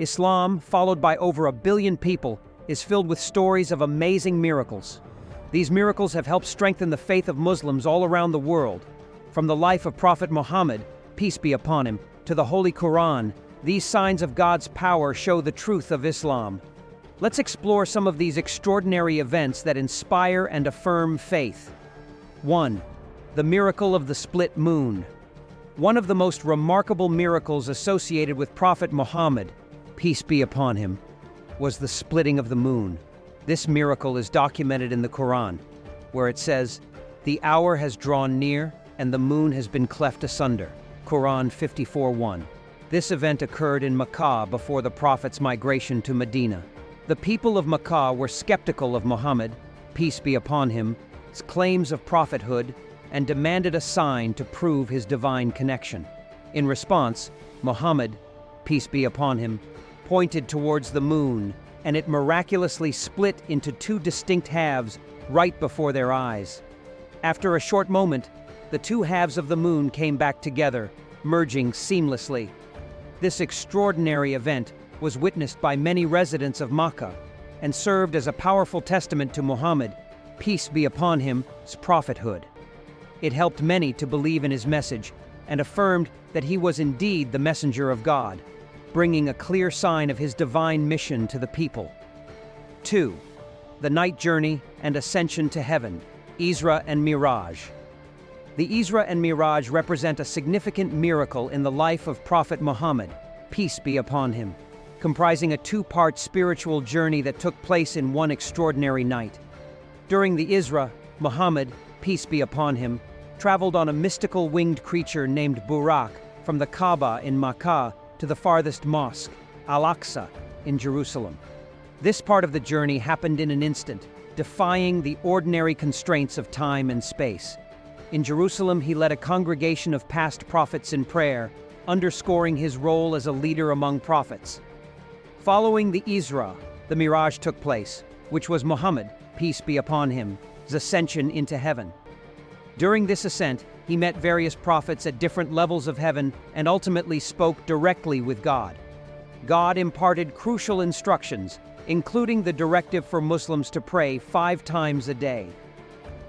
Islam, followed by over 1 billion people, is filled with stories of amazing miracles. These miracles have helped strengthen the faith of Muslims all around the world. From the life of Prophet Muhammad, peace be upon him, to the Holy Quran, these signs of God's power show the truth of Islam. Let's explore some of these extraordinary events that inspire and affirm faith. 1. The miracle of the split moon. One of the most remarkable miracles associated with Prophet Muhammad, peace be upon him, was the splitting of the moon. This miracle is documented in the Quran, where it says, "The hour has drawn near, and the moon has been cleft asunder." Quran 54:1. This event occurred in Makkah before the Prophet's migration to Medina. The people of Makkah were skeptical of Muhammad, peace be upon him, his claims of prophethood, and demanded a sign to prove his divine connection. In response, Muhammad, peace be upon him, pointed towards the moon, and it miraculously split into 2 distinct halves right before their eyes. After a short moment, the 2 halves of the moon came back together, merging seamlessly. This extraordinary event was witnessed by many residents of Makkah and served as a powerful testament to Muhammad, peace be upon him's prophethood. It helped many to believe in his message and affirmed that he was indeed the messenger of God, bringing a clear sign of his divine mission to the people. 2. The night journey and ascension to heaven, Isra and Miraj. The Isra and Miraj represent a significant miracle in the life of Prophet Muhammad, peace be upon him, comprising a 2-part spiritual journey that took place in one extraordinary night. During the Isra, Muhammad, peace be upon him, traveled on a mystical winged creature named Burak from the Kaaba in Makkah to the farthest mosque, Al-Aqsa, in Jerusalem. This part of the journey happened in an instant, defying the ordinary constraints of time and space. In Jerusalem, he led a congregation of past prophets in prayer, underscoring his role as a leader among prophets. Following the Isra, the Miraj took place, which was Muhammad, peace be upon him, his ascension into heaven. During this ascent, he met various prophets at different levels of heaven and ultimately spoke directly with God. God imparted crucial instructions, including the directive for Muslims to pray 5 times a day.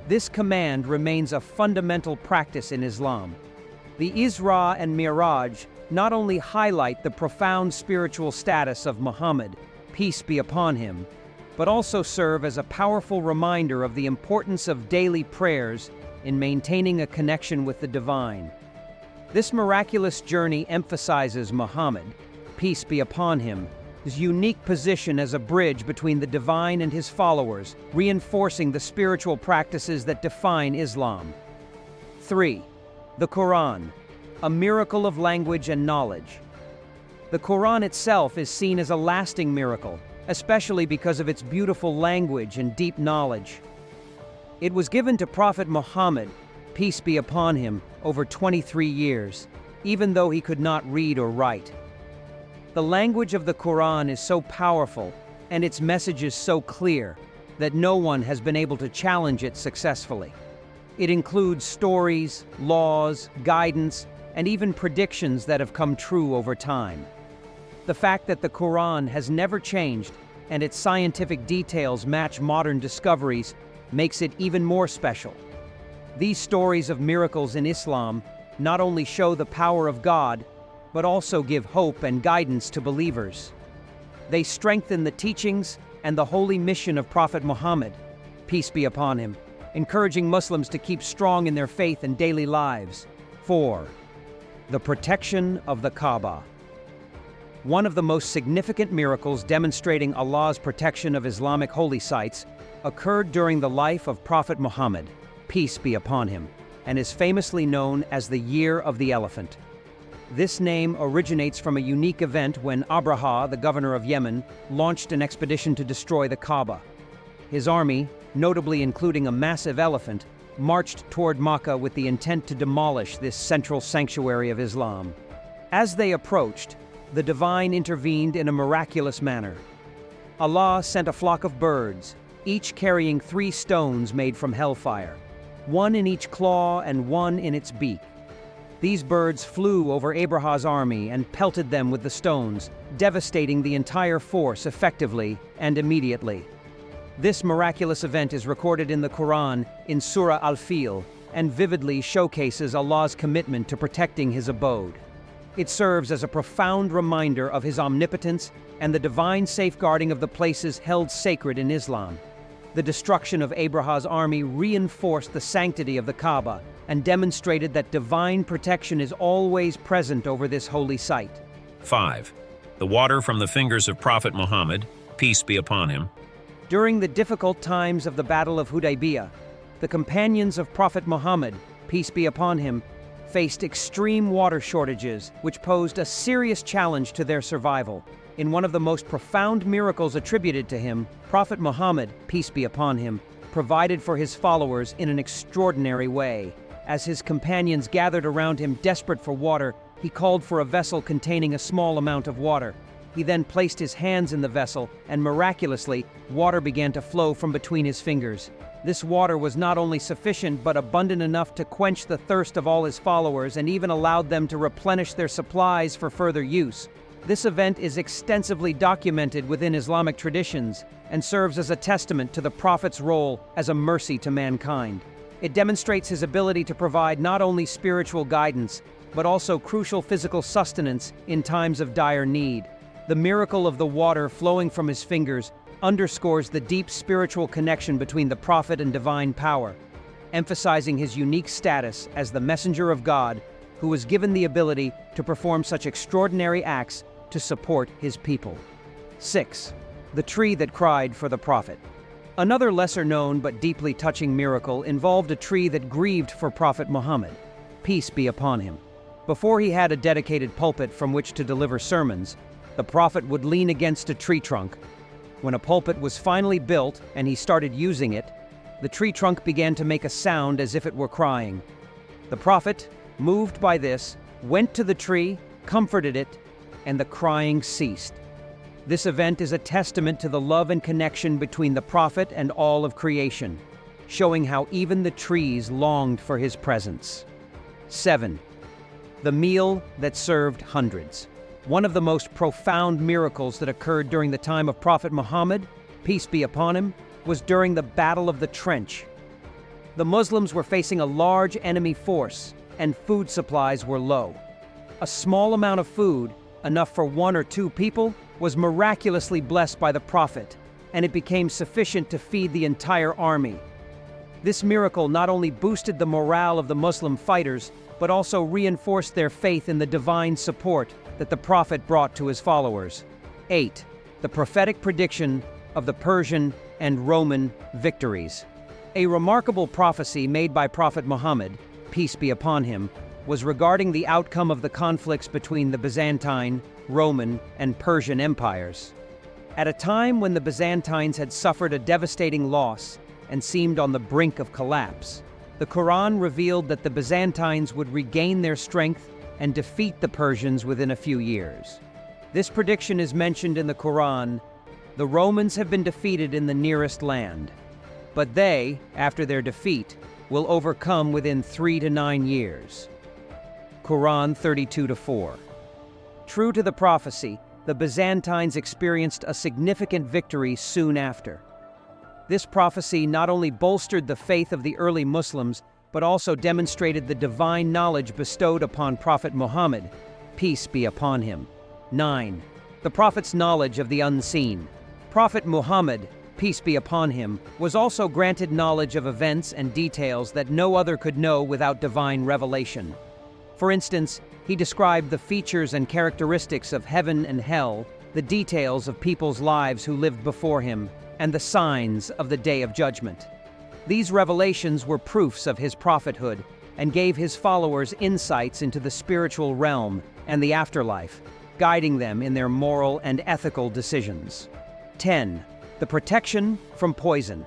This command remains a fundamental practice in Islam. The Isra and Miraj not only highlight the profound spiritual status of Muhammad, peace be upon him, but also serve as a powerful reminder of the importance of daily prayers in maintaining a connection with the divine. This miraculous journey emphasizes Muhammad, peace be upon him, his unique position as a bridge between the divine and his followers, reinforcing the spiritual practices that define Islam. 3. The Quran, a miracle of language and knowledge. The Quran itself is seen as a lasting miracle, especially because of its beautiful language and deep knowledge. It was given to Prophet Muhammad, peace be upon him, over 23 years, even though he could not read or write. The language of the Quran is so powerful and its message is so clear that no one has been able to challenge it successfully. It includes stories, laws, guidance, and even predictions that have come true over time. The fact that the Quran has never changed and its scientific details match modern discoveries makes it even more special. These stories of miracles in Islam not only show the power of God, but also give hope and guidance to believers. They strengthen the teachings and the holy mission of Prophet Muhammad, peace be upon him, encouraging Muslims to keep strong in their faith and daily lives. 4. The protection of the Kaaba. One of the most significant miracles demonstrating Allah's protection of Islamic holy sites occurred during the life of Prophet Muhammad, peace be upon him, and is famously known as the Year of the Elephant. This name originates from a unique event when Abraha, the governor of Yemen, launched an expedition to destroy the Kaaba. His army, notably including a massive elephant, marched toward Makkah with the intent to demolish this central sanctuary of Islam. As they approached, the divine intervened in a miraculous manner. Allah sent a flock of birds, each carrying 3 stones made from hellfire, one in each claw and one in its beak. These birds flew over Abraha's army and pelted them with the stones, devastating the entire force effectively and immediately. This miraculous event is recorded in the Quran in Surah Al-Fil and vividly showcases Allah's commitment to protecting His abode. It serves as a profound reminder of His omnipotence and the divine safeguarding of the places held sacred in Islam. The destruction of Abraha's army reinforced the sanctity of the Kaaba and demonstrated that divine protection is always present over this holy site. 5. The water from the fingers of Prophet Muhammad, peace be upon him. During the difficult times of the Battle of Hudaybiyah, the companions of Prophet Muhammad, peace be upon him, faced extreme water shortages, which posed a serious challenge to their survival. In one of the most profound miracles attributed to him, Prophet Muhammad, peace be upon him, provided for his followers in an extraordinary way. As his companions gathered around him desperate for water, he called for a vessel containing a small amount of water. He then placed his hands in the vessel, and miraculously, water began to flow from between his fingers. This water was not only sufficient but abundant enough to quench the thirst of all his followers and even allowed them to replenish their supplies for further use. This event is extensively documented within Islamic traditions and serves as a testament to the Prophet's role as a mercy to mankind. It demonstrates his ability to provide not only spiritual guidance, but also crucial physical sustenance in times of dire need. The miracle of the water flowing from his fingers underscores the deep spiritual connection between the Prophet and divine power, emphasizing his unique status as the messenger of God who was given the ability to perform such extraordinary acts to support his people. 6. The tree that cried for the Prophet. Another lesser-known but deeply touching miracle involved a tree that grieved for Prophet Muhammad, peace be upon him. Before he had a dedicated pulpit from which to deliver sermons, the Prophet would lean against a tree trunk. When a pulpit was finally built and he started using it, the tree trunk began to make a sound as if it were crying. The Prophet, moved by this, went to the tree, comforted it, and the crying ceased. This event is a testament to the love and connection between the Prophet and all of creation, showing how even the trees longed for his presence. 7. The meal that served hundreds. One of the most profound miracles that occurred during the time of Prophet Muhammad, peace be upon him, was during the Battle of the Trench. The Muslims were facing a large enemy force, and food supplies were low. A small amount of food, enough for 1 or 2 people, was miraculously blessed by the Prophet, and it became sufficient to feed the entire army. This miracle not only boosted the morale of the Muslim fighters, but also reinforced their faith in the divine support that the Prophet brought to his followers. 8. The prophetic prediction of the Persian and Roman victories. A remarkable prophecy made by Prophet Muhammad, peace be upon him, was regarding the outcome of the conflicts between the Byzantine, Roman, and Persian empires. At a time when the Byzantines had suffered a devastating loss and seemed on the brink of collapse, the Quran revealed that the Byzantines would regain their strength and defeat the Persians within a few years. This prediction is mentioned in the Quran. The Romans have been defeated in the nearest land, but they, after their defeat, will overcome within 3 to 9 years. Quran 32-4. True to the prophecy, the Byzantines experienced a significant victory soon after. This prophecy not only bolstered the faith of the early Muslims, but also demonstrated the divine knowledge bestowed upon Prophet Muhammad, peace be upon him. 9. The Prophet's knowledge of the unseen. Prophet Muhammad, peace be upon him, was also granted knowledge of events and details that no other could know without divine revelation. For instance, he described the features and characteristics of heaven and hell, the details of people's lives who lived before him, and the signs of the Day of Judgment. These revelations were proofs of his prophethood and gave his followers insights into the spiritual realm and the afterlife, guiding them in their moral and ethical decisions. 10. The protection from poison.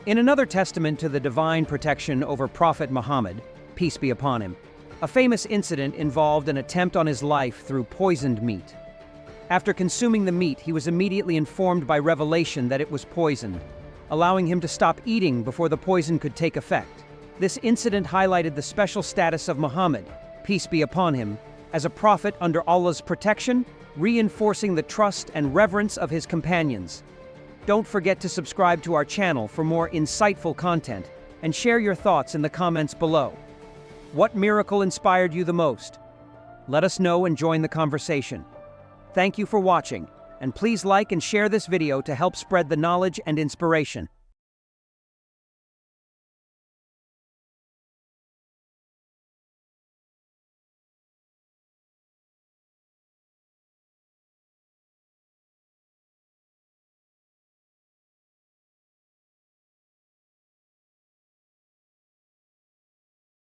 In another testament to the divine protection over Prophet Muhammad, peace be upon him, a famous incident involved an attempt on his life through poisoned meat. After consuming the meat, he was immediately informed by revelation that it was poisoned, allowing him to stop eating before the poison could take effect. This incident highlighted the special status of Muhammad, peace be upon him, as a prophet under Allah's protection, reinforcing the trust and reverence of his companions. Don't forget to subscribe to our channel for more insightful content and share your thoughts in the comments below. What miracle inspired you the most? Let us know and join the conversation. Thank you for watching, and please like and share this video to help spread the knowledge and inspiration.